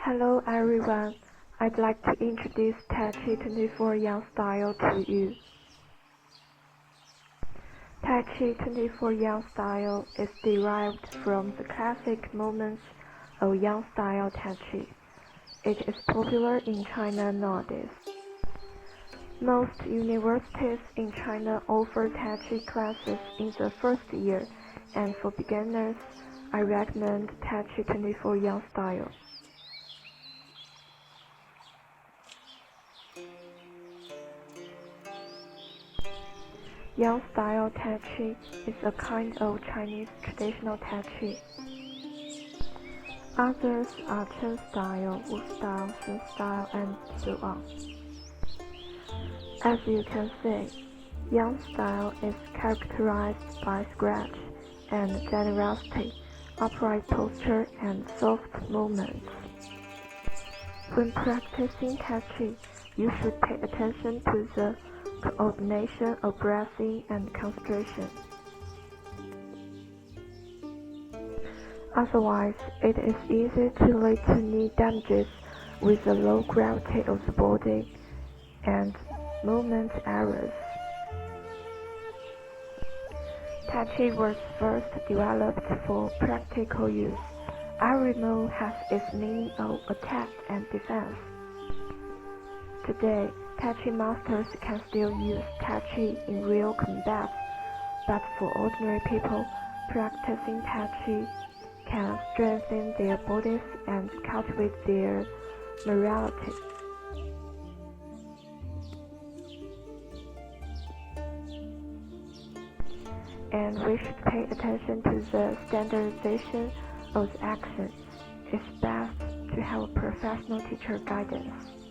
Hello everyone, I'd like to introduce Taichi 24 Yang style to you. Taichi 24 Yang style is derived from the classic movements of Yang style Taichi. It is popular in China nowadays. Most universities in China offer Taichi classes in the first year, and for beginners, I recommend Taichi 24 Yang style. Yang style Taichi is a kind of Chinese traditional Taichi. Others are Chen style, Wu style, Shen style, and so on. As you can see, Yang style is characterized by scratch and generosity, upright posture, and soft movements. When practicing Taichi, you should pay attention to the coordination of breathing and concentration. Otherwise, it is easy to lead to knee damages with the low gravity of the body and movement errors. Taichi was first developed for practical use. Every move has its meaning of attack and defense. Today, Taichi masters can still use Taichi in real combat, but for ordinary people, practicing Taichi can strengthen their bodies and cultivate their morality. And we should pay attention to the standardization of the action. It's best to have a professional teacher guidance.